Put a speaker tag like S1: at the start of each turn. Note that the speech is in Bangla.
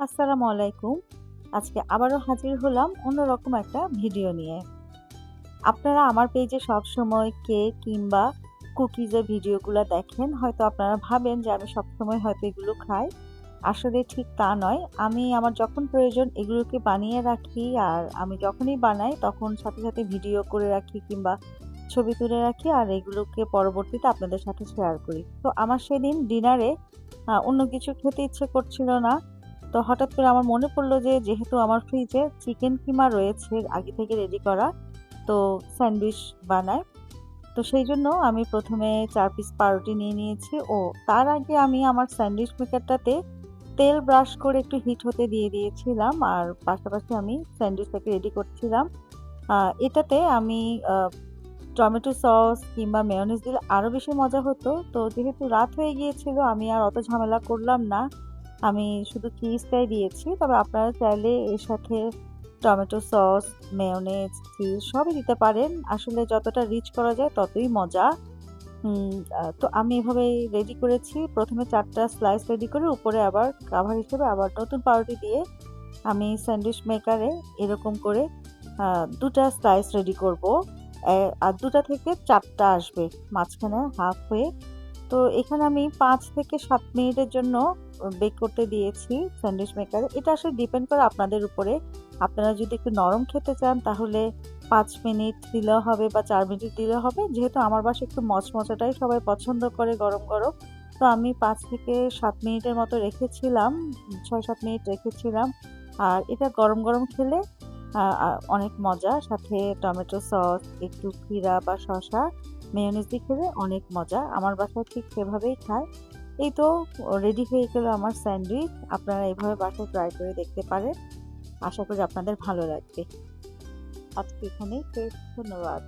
S1: আসসালামু আলাইকুম। আজকে আবারও হাজির হলাম অন্যরকম একটা ভিডিও নিয়ে। আপনারা আমার পেজে সবসময় কেক কিংবা কুকিজের ভিডিওগুলা দেখেন। হয়তো আপনারা ভাবেন যে আমি সবসময় হয়তো এগুলো খাই। আসলে ঠিক তা নয়। আমি আমার যখন প্রয়োজন এগুলোকে বানিয়ে রাখি আর আমি যখনই বানাই তখন সাথে, সাথে ভিডিও করে রাখি কিংবা ছবি তুলে রাখি আর এগুলোকে পরবর্তীতে আপনাদের সাথে শেয়ার করি। তো আমার সেদিন ডিনারে অন্য কিছু খেতে ইচ্ছে করছিল না। তো হঠাৎ করে আমার মনে পড়ল যে যেহেতু আমার ফ্রিজে চিকেন কিমা রয়েছে আগে থেকে রেডি করা, তো স্যান্ডউইচ বানায়। তো সেইজন্য আমি ১ম এ ৪ পিস পাউরুটি নিয়ে নিয়েছি। তার আগে আমি আমার স্যান্ডউইচ মেকারটাতে তেল ব্রাশ করে একটু হিট হতে দিয়ে দিয়েছিলাম। আর পাশাপাশি আমি স্যান্ডউইচটাকে রেডি করছিলাম। আ এটাতে আমি আ টমেটো সস কিংবা মেয়োনিজ দিলে আরো বেশি মজা হতো। তো যেহেতু রাত হয়ে গিয়েছিল আমি আর অত ঝামেলা করলাম না। আমি শুধু চিজটাই দিয়েছি। তবে আপনারা চাইলে এর সাথে টমেটো সস, মেয়োনিজ, চিজ সবই দিতে পারেন। আসলে যতটা রিচ করা যায় ততই মজা। তো আমি এভাবেই রেডি করেছি। ১ম এ ৪ টা স্লাইস রেডি করে উপরে আবার কাভার হিসেবে আবার নতুন পাউরুটি দিয়ে আমি স্যান্ডউইচ মেকারে এরকম করে ২ টা স্লাইস রেডি করব। আর ২ টা থেকে ৪ টা আসবে মাঝখানে হাফ হয়ে। তো এখানে আমি ৫ থেকে ৭ মিনিটের জন্য বেক করতে দিয়েছি স্যান্ডউইচ মেকারে। এটা আসলে ডিপেন্ড করে আপনাদের উপরে। আপনারা যদি একটু নরম খেতে চান তাহলে ৫ মিনিট দিলেও হবে বা ৪ মিনিট দিলেও হবে। যেহেতু আমার বাসায় একটু মচমচাটাই সবাই পছন্দ করে গরম, গরম। তো আমি ৫ থেকে ৭ মিনিটের মতো রেখেছিলাম। ৬-৭ মিনিট রেখেছিলাম। আর এটা গরম, গরম খেলে আ আ অনেক মজা। সাথে টমেটো সস, একটু ক্ষীরা বা শসা, মেয়োনিজ দিয়ে খেলে অনেক মজা। আমার বাসায় ঠিক সেভাবেই খায়। এই তো রেডি হয়ে গেল আমার স্যান্ডউইচ। আপনারা এভাবে বাসায় ট্রাই করে দেখতে পারেন। আশা করি আপনাদের ভালো লাগবে। আজকে এখানেই শেষ। ধন্যবাদ।